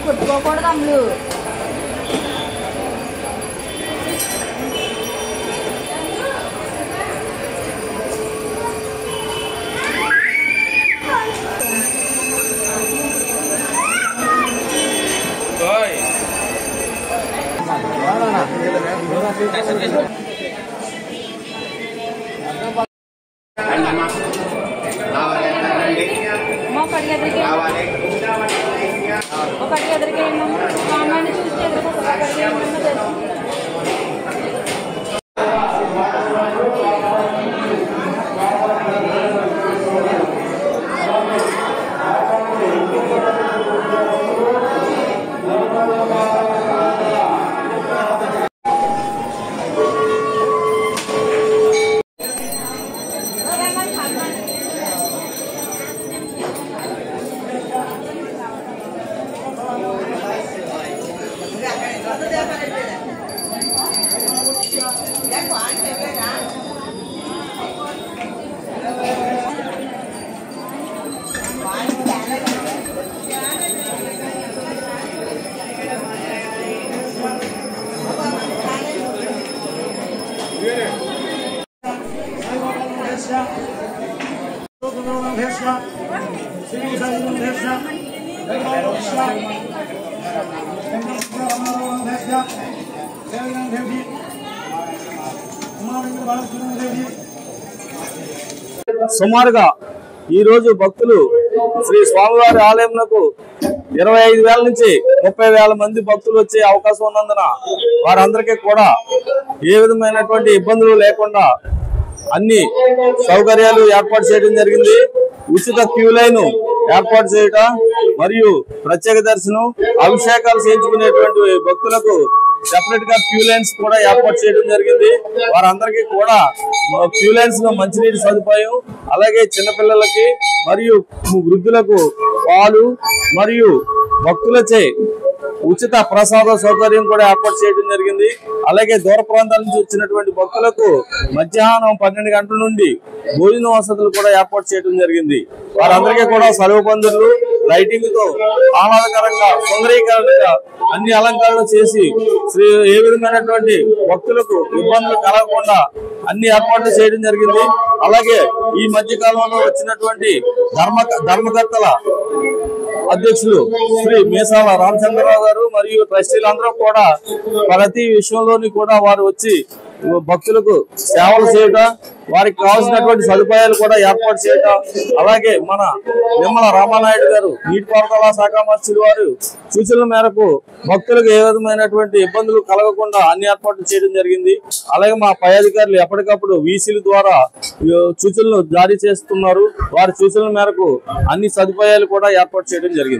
కొట్టుకోకూడదు అమ్ములు. ఒకటి ఎదురుకే రామాయణ చూస్తే సుమారుగా ఈ రోజు భక్తులు శ్రీ స్వామివారి ఆలయంకు 25,000 నుంచి 30,000 మంది భక్తులు వచ్చే అవకాశం ఉన్నందున వారందరికీ కూడా ఏ విధమైనటువంటి ఇబ్బందులు లేకుండా అన్ని సౌకర్యాలు ఏర్పాటు చేయడం జరిగింది. ఉచిత క్యూ లైన్ ఏర్పాటు చేయడం మరియు ప్రత్యేక దర్శనం, అభిషేకాలు చేయించుకునేటువంటి భక్తులకు సెపరేట్ గా క్యూ లైన్స్ కూడా ఏర్పాటు చేయడం జరిగింది. వారందరికీ కూడా క్యూ లైన్స్ లో మంచినీటి సదుపాయం, అలాగే చిన్నపిల్లలకి మరియు వృద్ధులకు పాలు మరియు భక్తులచే ఉచిత ప్రసాద సౌకర్యం కూడా ఏర్పాటు చేయడం జరిగింది. అలాగే దూర ప్రాంతాల నుంచి వచ్చినటువంటి భక్తులకు మధ్యాహ్నం 12 గంటల నుండి భోజన వసతులు కూడా ఏర్పాటు చేయడం జరిగింది. వారందరికీ కూడా సర్వ పందిర్లు, లైటింగ్ తో ఆహ్లాదకరంగా సుందరీకరణగా అన్ని అలంకరణలు చేసి ఏ విధమైనటువంటి భక్తులకు ఇబ్బందులు కలగకుండా అన్ని ఏర్పాట్లు చేయడం జరిగింది. అలాగే ఈ మధ్య కాలంలో వచ్చినటువంటి ధర్మకర్తల అధ్యక్షులు శ్రీ మీసాల రామచంద్రరావు గారు మరియు ట్రస్టీలందరూ కూడా ప్రతి విషయంలోని కూడా వారు వచ్చి భక్తులకు సేవలు చేయడం, వారికి కావాల్సినటువంటి సదుపాయాలు కూడా ఏర్పాటు చేయడం, అలాగే మన నిమ్మల రామానాయుడు గారు నీటిపారుదల శాఖ మంత్రులు వారు సూచనల మేరకు భక్తులకు ఏ విధమైనటువంటి ఇబ్బందులు కలగకుండా అన్ని ఏర్పాట్లు చేయడం జరిగింది. అలాగే మా పై అధికారులు ఎప్పటికప్పుడు వీసీల ద్వారా సూచనలు జారీ చేస్తున్నారు. వారి సూచనల మేరకు అన్ని సదుపాయాలు కూడా ఏర్పాటు చేయడం జరిగింది.